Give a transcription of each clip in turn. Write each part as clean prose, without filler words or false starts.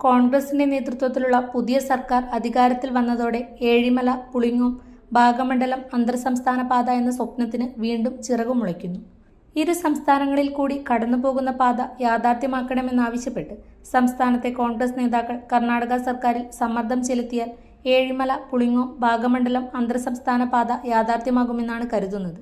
കോൺഗ്രസിന്റെ നേതൃത്വത്തിലുള്ള പുതിയ സർക്കാർ അധികാരത്തിൽ വന്നതോടെ ഏഴിമല, പുളിങ്ങോം, ഭാഗമണ്ഡലം അന്തർസംസ്ഥാന പാത എന്ന സ്വപ്നത്തിന് വീണ്ടും ചിറകുമുളയ്ക്കുന്നു. ഇരു സംസ്ഥാനങ്ങളിൽ കൂടി കടന്നുപോകുന്ന പാത യാഥാർത്ഥ്യമാക്കണമെന്നാവശ്യപ്പെട്ട് സംസ്ഥാനത്തെ കോൺഗ്രസ് നേതാക്കൾ കർണാടക സർക്കാരിൽ സമ്മർദ്ദം ചെലുത്തിയാൽ ഏഴിമല, പുളിങ്ങോം, ഭാഗമണ്ഡലം അന്തർസംസ്ഥാന പാത യാഥാർത്ഥ്യമാകുമെന്നാണ് കരുതുന്നത്.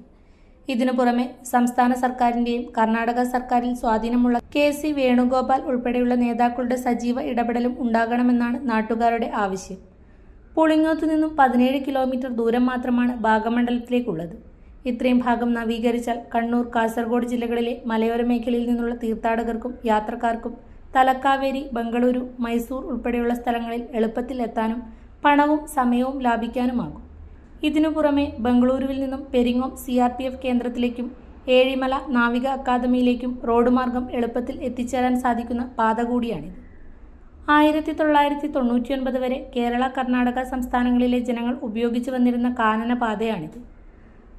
ഇതിനു പുറമെ സംസ്ഥാന സർക്കാരിന്റെയും കർണാടക സർക്കാരിൽ സ്വാധീനമുള്ള കെ.സി. വേണുഗോപാൽ ഉൾപ്പെടെയുള്ള നേതാക്കളുടെ സജീവ ഇടപെടലും ഉണ്ടാകണമെന്നാണ് നാട്ടുകാരുടെ ആവശ്യം. പുളിങ്ങോത്തു നിന്നും 17 കിലോമീറ്റർ ദൂരം മാത്രമാണ് ഭാഗമണ്ഡലത്തിലേക്കുള്ളത്. ഇത്രയും ഭാഗം നവീകരിച്ചാൽ കണ്ണൂർ, കാസർഗോഡ് ജില്ലകളിലെ മലയോര മേഖലയിൽ നിന്നുള്ള തീർത്ഥാടകർക്കും യാത്രക്കാർക്കും തലക്കാവേരി, ബംഗളൂരു, മൈസൂർ ഉൾപ്പെടെയുള്ള സ്ഥലങ്ങളിൽ എളുപ്പത്തിൽ എത്താനും പണവും സമയവും ലാഭിക്കാനുമാകും. ഇതിനു പുറമെ ബംഗളൂരുവിൽ നിന്നും പെരിങ്ങോം CRPF കേന്ദ്രത്തിലേക്കും ഏഴിമല നാവിക അക്കാദമിയിലേക്കും റോഡ് മാർഗം എളുപ്പത്തിൽ എത്തിച്ചേരാൻ സാധിക്കുന്ന പാത കൂടിയാണിത്. 1999 വരെ കേരള, കർണാടക സംസ്ഥാനങ്ങളിലെ ജനങ്ങൾ ഉപയോഗിച്ചു വന്നിരുന്ന കാനന പാതയാണിത്.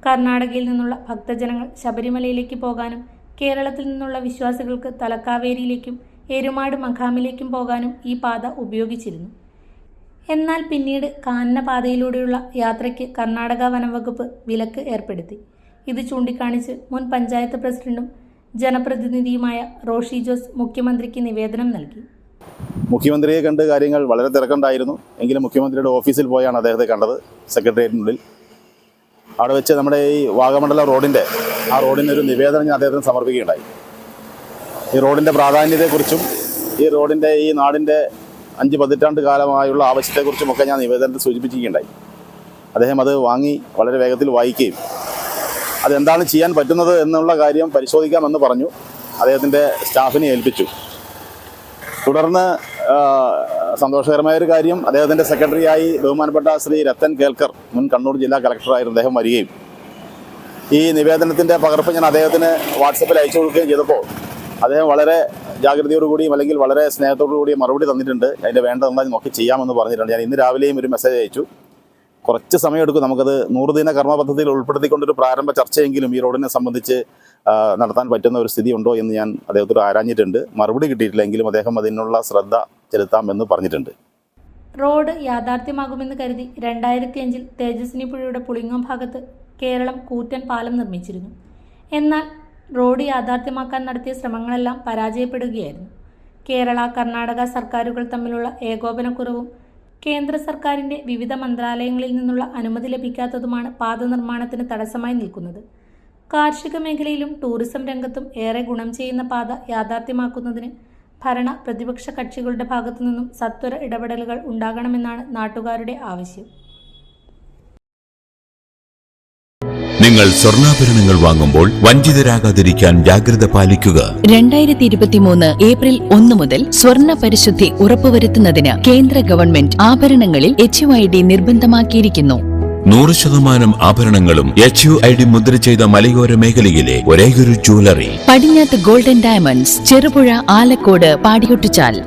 കർണാടകയിൽ നിന്നുള്ള ഭക്തജനങ്ങൾ ശബരിമലയിലേക്ക് പോകാനും കേരളത്തിൽ നിന്നുള്ള വിശ്വാസികൾക്ക് തലക്കാവേരിയിലേക്കും എരുമാട് മഖാമിലേക്കും പോകാനും ഈ പാത ഉപയോഗിച്ചിരുന്നു. എന്നാൽ പിന്നീട് കാനന പാതയിലൂടെയുള്ള യാത്രയ്ക്ക് കർണാടക വനംവകുപ്പ് വിലക്ക് ഏർപ്പെടുത്തി. ഇത് ചൂണ്ടിക്കാണിച്ച് മുൻ പഞ്ചായത്ത് പ്രസിഡന്റും ജനപ്രതിനിധിയുമായ റോഷി ജോസ് മുഖ്യമന്ത്രിക്ക് നിവേദനം നൽകി. മുഖ്യമന്ത്രിയെ കണ്ട് കാര്യങ്ങൾ വളരെ തിരക്കുണ്ടായിരുന്നു. എങ്കിലും മുഖ്യമന്ത്രിയുടെ ഓഫീസിൽ പോയാണ് അദ്ദേഹത്തെ കണ്ടത്, സെക്രട്ടേറിയറ്റിനുള്ളിൽ. അവിടെ വെച്ച് നമ്മുടെ ഈ വാഗമണ്ഡലം റോഡിനൊരു നിവേദനം ഞാൻ അദ്ദേഹത്തിന് സമർപ്പിക്കുകയുണ്ടായി. ഈ റോഡിൻ്റെ പ്രാധാന്യത്തെക്കുറിച്ചും ഈ റോഡിൻ്റെ ഈ നാടിൻ്റെ 5 പതിറ്റാണ്ട് കാലമായുള്ള ആവശ്യത്തെക്കുറിച്ചുമൊക്കെ ഞാൻ നിവേദനത്തിൽ സൂചിപ്പിക്കുകയുണ്ടായി. അദ്ദേഹം അത് വാങ്ങി വളരെ വേഗത്തിൽ വായിക്കുകയും അതെന്താണ് ചെയ്യാൻ പറ്റുന്നത് എന്നുള്ള കാര്യം പരിശോധിക്കാമെന്ന് പറഞ്ഞു അദ്ദേഹത്തിൻ്റെ സ്റ്റാഫിനെ ഏൽപ്പിച്ചു. തുടർന്ന് സന്തോഷകരമായൊരു കാര്യം, അദ്ദേഹത്തിൻ്റെ സെക്രട്ടറിയായി ബഹുമാനപ്പെട്ട ശ്രീ രത്തൻ കേൽക്കർ, മുൻ കണ്ണൂർ ജില്ലാ കളക്ടറായിരുന്നു അദ്ദേഹം, വരികയും ഈ നിവേദനത്തിൻ്റെ പകർപ്പ് ഞാൻ അദ്ദേഹത്തിന് വാട്സപ്പിൽ അയച്ചു കൊടുക്കുകയും ചെയ്തപ്പോൾ അദ്ദേഹം വളരെ ജാഗ്രതയോടുകൂടിയും അല്ലെങ്കിൽ വളരെ സ്നേഹത്തോടുകൂടിയും മറുപടി തന്നിട്ടുണ്ട്. അതിൻ്റെ വേണ്ടതെന്നാൽ നോക്കി ചെയ്യാമെന്ന് പറഞ്ഞിട്ടുണ്ട്. ഞാൻ ഇന്ന് രാവിലെയും ഒരു മെസ്സേജ് അയച്ചു. കുറച്ച് സമയമെടുക്കും, നമുക്കത് 100 ദിന കർമ്മ പദ്ധതിയിൽ ഉൾപ്പെടുത്തിക്കൊണ്ടൊരു പ്രാരംഭ ചർച്ചയെങ്കിലും ഈ റോഡിനെ സംബന്ധിച്ച് നടത്താൻ പറ്റുന്ന ഒരു സ്ഥിതി ഉണ്ടോ എന്ന് ഞാൻ അദ്ദേഹത്തോട് ആരാഞ്ഞിട്ടുണ്ട്. മറുപടി കിട്ടിയിട്ടില്ലെങ്കിലും അദ്ദേഹം അതിനുള്ള ശ്രദ്ധ ചെലുത്താമെന്ന് പറഞ്ഞിട്ടുണ്ട്. റോഡ് യാഥാർത്ഥ്യമാകുമെന്ന് കരുതി 2005 തേജസ്വിനി പുഴയുടെ പുളിങ്ങോം ഭാഗത്ത് കേരളം കൂറ്റൻ പാലം നിർമ്മിച്ചിരുന്നു. എന്നാൽ റോഡ് യാഥാർത്ഥ്യമാക്കാൻ നടത്തിയ ശ്രമങ്ങളെല്ലാം പരാജയപ്പെടുകയായിരുന്നു. കേരള, കർണാടക സർക്കാരുകൾ തമ്മിലുള്ള ഏകോപനക്കുറവും കേന്ദ്ര സർക്കാരിൻ്റെ വിവിധ മന്ത്രാലയങ്ങളിൽ നിന്നുള്ള അനുമതി ലഭിക്കാത്തതുമാണ് പാത നിർമ്മാണത്തിന് തടസ്സമായി നിൽക്കുന്നത്. കാർഷിക മേഖലയിലും ടൂറിസം രംഗത്തും ഏറെ ഗുണം ചെയ്യുന്ന പാത യാഥാർത്ഥ്യമാക്കുന്നതിന് ഭരണ പ്രതിപക്ഷ കക്ഷികളുടെ ഭാഗത്തു നിന്നും സത്വര ഇടപെടലുകൾ ഉണ്ടാകണമെന്നാണ് നാട്ടുകാരുടെ ആവശ്യം. നിങ്ങൾ സ്വർണ്ണാഭരണങ്ങൾ വാങ്ങുമ്പോൾ വഞ്ചിതരാകാതിരിക്കാൻ ജാഗ്രത പാലിക്കുക. 2023 ഏപ്രിൽ 1 മുതൽ സ്വർണ്ണ പരിശുദ്ധി ഉറപ്പുവരുത്തുന്നതിന് കേന്ദ്ര ഗവൺമെന്റ് ആഭരണങ്ങളിൽ HUID നിർബന്ധമാക്കിയിരിക്കുന്നു. 100% ആഭരണങ്ങളും HUID മുദ്ര ചെയ്ത മലയോര മേഖലയിലെ ഒരേയൊരു jewellery Padinjath golden diamonds, Cherupuzha, Alakode, Padiyottuchal.